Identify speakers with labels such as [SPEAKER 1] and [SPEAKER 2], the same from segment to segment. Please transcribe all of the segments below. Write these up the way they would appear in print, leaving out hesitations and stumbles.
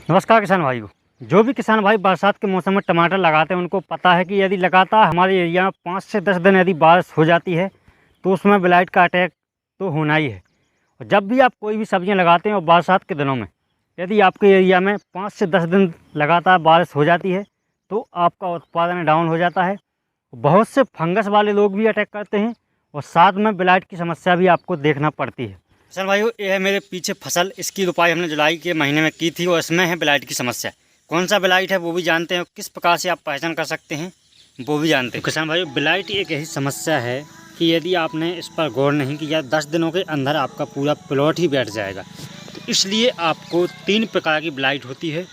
[SPEAKER 1] नमस्कार किसान भाइयों। जो भी किसान भाई बरसात के मौसम में टमाटर लगाते हैं उनको पता है कि यदि लगातार हमारे एरिया में 5 से 10 दिन यदि बारिश हो जाती है तो उसमें ब्लाइट का अटैक तो होना ही है। और जब भी आप कोई भी सब्जियां लगाते हैं और बरसात के दिनों में यदि आपके एरिया में 5 से 10 दिन लगातार बारिश हो जाती है तो आपका उत्पादन डाउन हो जाता है। बहुत से फंगस वाले लोग भी अटैक करते हैं और साथ में ब्लाइट की समस्या भी आपको देखना पड़ती है। किसान भाइयों, ये है मेरे पीछे फसल। इसकी रोपाई हमने जुलाई के महीने में की थी और इसमें है ब्लाइट की समस्या। कौन सा ब्लाइट है वो भी जानते हैं, किस प्रकार से आप पहचान कर सकते हैं वो भी जानते हैं। किसान भाइयों, ब्लाइट एक ऐसी समस्या है कि यदि आपने इस पर गौर नहीं किया 10 दिनों के अंदर आपका पूरा प्लॉट ही बैठ जाएगा। तो इसलिए आपको 3 प्रकार की ब्लाइट होती है।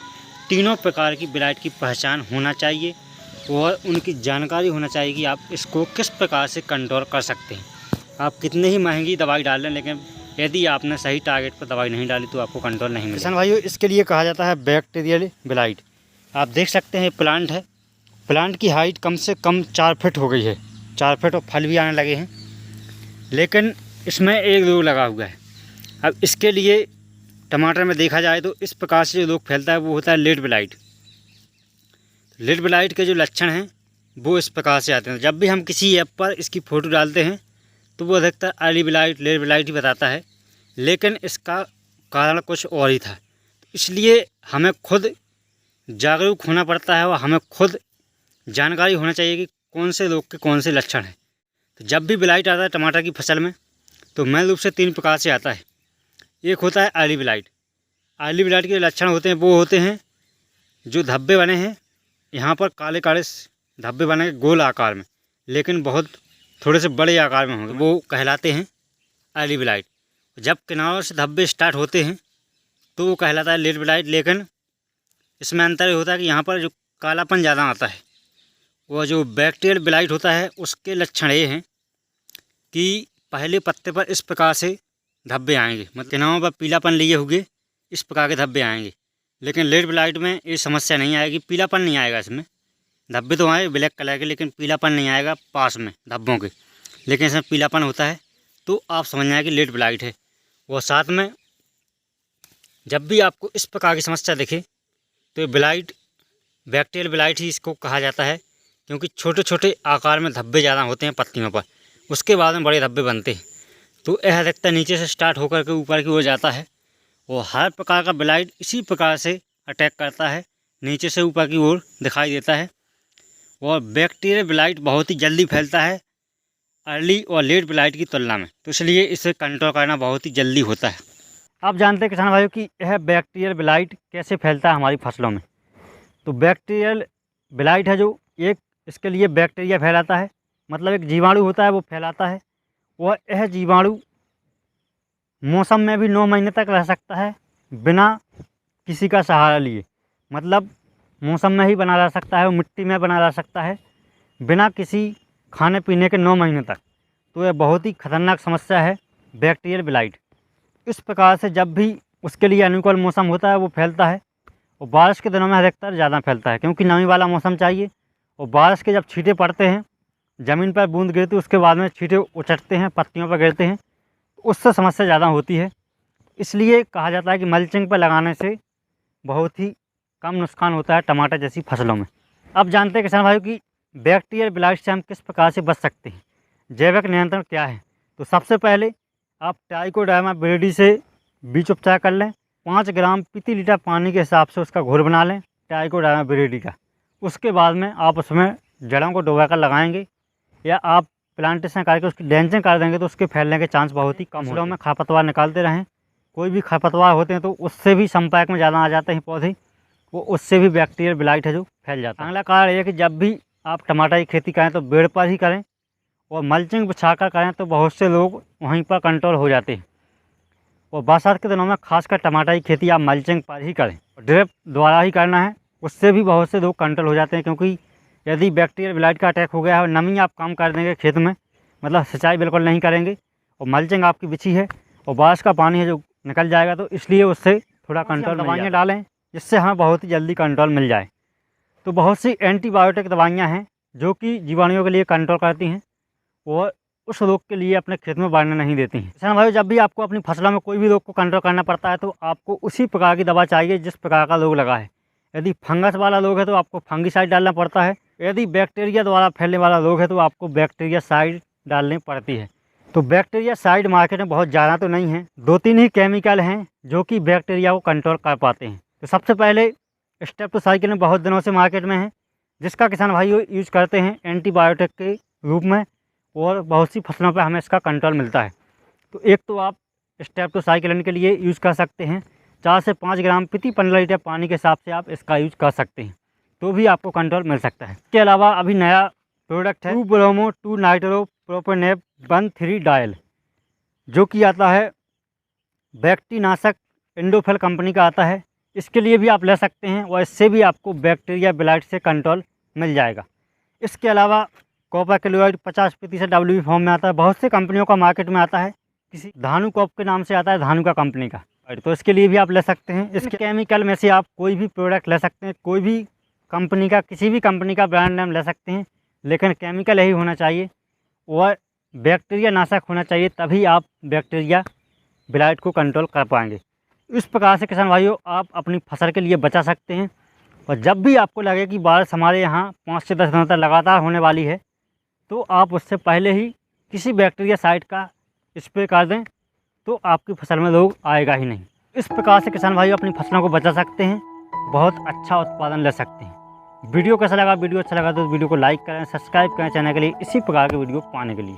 [SPEAKER 1] तीनों प्रकार की ब्लाइट की पहचान होना चाहिए और उनकी जानकारी होना चाहिए कि आप इसको किस प्रकार से कंट्रोल कर सकते हैं। आप कितने ही महंगी दवाई डाल लें, लेकिन यदि आपने सही टारगेट पर दवाई नहीं डाली तो आपको कंट्रोल नहीं मिलेगा। किसान भाइयों, इसके लिए कहा जाता है बैक्टीरियल ब्लाइट। आप देख सकते हैं प्लांट है, प्लांट की हाइट कम से कम 4 फीट हो गई है, 4 फीट, और फल भी आने लगे हैं, लेकिन इसमें एक रोग लगा हुआ है। अब इसके लिए टमाटर में देखा जाए तो इस प्रकार से जो रोग फैलता है वो होता है लेड ब्लाइट। लेड ब्लाइट के जो लक्षण हैं वो इस प्रकार से आते हैं। जब भी हम किसी ऐप पर इसकी फ़ोटो डालते हैं तो वो अधिकतर अर्ली ब्लाइट, लेड ब्लाइट ही बताता है, लेकिन इसका कारण कुछ और ही था। इसलिए हमें खुद जागरूक होना पड़ता है और हमें खुद जानकारी होना चाहिए कि कौन से रोग के कौन से लक्षण हैं। तो जब भी ब्लाइट आता है टमाटर की फसल में तो मूल रूप से 3 प्रकार से आता है। एक होता है अर्ली ब्लाइट। अर्ली ब्लाइट के लक्षण होते हैं वो होते हैं जो धब्बे बने हैं, यहाँ पर काले काले धब्बे बने गोल आकार में, लेकिन बहुत थोड़े से बड़े आकार में होंगे, वो कहलाते हैं अर्ली ब्लाइट। जब किनारों से धब्बे स्टार्ट होते हैं तो वो कहलाता है लेट ब्लाइट। लेकिन इसमें अंतर होता है कि यहाँ पर जो कालापन ज़्यादा आता है। वो जो बैक्टीरियल ब्लाइट होता है उसके लक्षण ये हैं कि पहले पत्ते पर इस प्रकार से धब्बे आएंगे, मतलब किनारों पर पीलापन लिए हुए इस प्रकार के धब्बे आएंगे। लेकिन लेट ब्लाइट में ये समस्या नहीं आएगी, पीलापन नहीं आएगा। इसमें धब्बे तो आए ब्लैक कलर के, लेकिन पीलापन नहीं आएगा पास में धब्बों के, लेकिन इसमें पीलापन होता है तो आप समझ जाए कि लेट ब्लाइट है। और साथ में जब भी आपको इस प्रकार की समस्या दिखे तो ये ब्लाइट बैक्टीरियल ब्लाइट ही इसको कहा जाता है, क्योंकि छोटे छोटे आकार में धब्बे ज़्यादा होते हैं पत्तियों पर, उसके बाद में बड़े धब्बे बनते हैं। तो यह अधिकतर नीचे से स्टार्ट होकर के ऊपर की ओर जाता है और हर प्रकार का ब्लाइट इसी प्रकार से अटैक करता है, नीचे से ऊपर की ओर दिखाई देता है। और बैक्टीरियल ब्लाइट बहुत ही जल्दी फैलता है अर्ली और लेट ब्लाइट की तुलना में, तो इसलिए इसे कंट्रोल करना बहुत ही जल्दी होता है। आप जानते हैं किसान भाइयों कि यह बैक्टीरियल ब्लाइट कैसे फैलता है हमारी फसलों में। तो बैक्टीरियल ब्लाइट है जो एक, इसके लिए बैक्टीरिया फैलाता है, मतलब एक जीवाणु होता है वो फैलाता है। और यह जीवाणु मौसम में भी 9 महीने तक रह सकता है बिना किसी का सहारा लिए, मतलब मौसम में ही बना रह सकता है, वो मिट्टी में बना रह सकता है बिना किसी खाने पीने के 9 महीने तक। तो यह बहुत ही खतरनाक समस्या है बैक्टीरियल ब्लाइट। इस प्रकार से जब भी उसके लिए अनुकूल मौसम होता है वो फैलता है, और बारिश के दिनों में अधिकतर ज़्यादा फैलता है, क्योंकि नमी वाला मौसम चाहिए। और बारिश के जब छींटे पड़ते हैं, ज़मीन पर बूंद गिरती है, उसके बाद में छींटे उचटते हैं, पत्तियों पर गिरते हैं, तो उससे समस्या ज़्यादा होती है। इसलिए कहा जाता है कि मल्चिंग पर लगाने से बहुत ही कम नुकसान होता है टमाटर जैसी फसलों में। अब जानते हैं किसान भाइयों कि बैक्टीरियल ब्लाइट से हम किस प्रकार से बच सकते हैं, जैविक नियंत्रण क्या है। तो सबसे पहले आप ट्राइकोडर्मा विरिडी से बीज उपचार कर लें। 5 ग्राम प्रति लीटर पानी के हिसाब से उसका घोल बना लें ट्राइकोडर्मा विरिडी का। उसके बाद में आप उसमें जड़ों को डुबा कर लगाएंगे, या आप प्लांटेशन करके उसकी ड्रेंचिंग कर देंगे तो उसके फैलने के चांस बहुत ही कम होते हैं। खरपतवार निकालते रहें, कोई भी खरपतवार होते हैं तो उससे भी संपर्क में ज़्यादा आ जाते हैं पौधे, वो उससे भी बैक्टीरियल ब्लाइट है जो फैल जाता है। अगला कारण यह है कि जब भी आप टमाटर की खेती करें तो बेड़ पर ही करें, और मल्चिंग बिछाकर करें तो बहुत से लोग वहीं पर कंट्रोल हो जाते हैं। और बरसात के दिनों में खासकर टमाटर की खेती आप मल्चिंग पर ही करें, ड्रिप द्वारा ही करना है, उससे भी बहुत से लोग कंट्रोल हो जाते हैं। क्योंकि यदि बैक्टीरियल ब्लाइट का अटैक हो गया है और नमी आप कम कर देंगे खेत में, मतलब सिंचाई बिल्कुल नहीं करेंगे, और मल्चिंग आपकी बिछी है और बारिश का पानी है जो निकल जाएगा, तो इसलिए उससे थोड़ा कंट्रोल दवाइयाँ डालें जिससे हमें बहुत ही जल्दी कंट्रोल मिल जाए। तो बहुत सी एंटीबायोटिक दवाइयाँ हैं जो कि जीवाणुओं के लिए कंट्रोल करती हैं, और उस रोग के लिए अपने खेत में बढ़ने नहीं देती हैं। किसान भाइयों, जब भी आपको अपनी फसलों में कोई भी रोग को कंट्रोल करना पड़ता है तो आपको उसी प्रकार की दवा चाहिए जिस प्रकार का रोग लगा है। यदि फंगस वाला रोग है तो आपको फंगिसाइड डालना पड़ता है। यदि बैक्टीरिया द्वारा फैलने वाला रोग है तो आपको बैक्टीरिया साइड डालनी पड़ती है। तो बैक्टीरिया साइड मार्केट में बहुत ज़्यादा तो नहीं है, 2-3 ही केमिकल हैं जो कि बैक्टीरिया को कंट्रोल कर पाते हैं। तो सबसे पहले स्ट्रेप्टोसाइक्लिन बहुत दिनों से मार्केट में है, जिसका किसान भाइयों यूज करते हैं एंटीबायोटिक के रूप में, और बहुत सी फसलों पर हमें इसका कंट्रोल मिलता है। तो एक तो आप स्ट्रेप्टोसाइक्लिन के लिए यूज़ कर सकते हैं 4 से 5 ग्राम प्रति 15 लीटर पानी के हिसाब से आप इसका यूज कर सकते हैं, तो भी आपको कंट्रोल मिल सकता है। इसके अलावा अभी नया प्रोडक्ट है 2-ब्रोमो 2-नाइट्रो प्रोपेनेप 1,3 डायल, जो कि आता है बैक्टीनाशक इंडोफिल कंपनी का आता है। इसके लिए भी आप ले सकते हैं और इससे भी आपको बैक्टीरिया ब्लाइट से कंट्रोल मिल जाएगा। इसके अलावा कॉपर क्लोराइड 50% WB फॉर्म में आता है, बहुत से कंपनियों का मार्केट में आता है, किसी धानु कॉप के नाम से आता है, धानु का कंपनी का, तो इसके लिए भी आप ले सकते हैं। इसके केमिकल में से आप कोई भी प्रोडक्ट ले सकते हैं, कोई भी कंपनी का, किसी भी कंपनी का ब्रांड नेम ले सकते हैं, लेकिन केमिकल यही होना चाहिए और बैक्टीरिया नाशक होना चाहिए, तभी आप बैक्टीरिया ब्लाइट को कंट्रोल कर पाएंगे। इस प्रकार से किसान भाइयों आप अपनी फसल के लिए बचा सकते हैं। और जब भी आपको लगे कि बारिश हमारे यहाँ 5 से 10 दिनों तक लगातार होने वाली है, तो आप उससे पहले ही किसी बैक्टीरिया साइड का स्प्रे कर दें, तो आपकी फसल में रोग आएगा ही नहीं। इस प्रकार से किसान भाइयों अपनी फसलों को बचा सकते हैं, बहुत अच्छा उत्पादन ले सकते हैं। वीडियो कैसा लगा? वीडियो अच्छा लगा तो वीडियो को लाइक करें, सब्सक्राइब करें चैनल के लिए, इसी प्रकार के वीडियो पाने के लिए।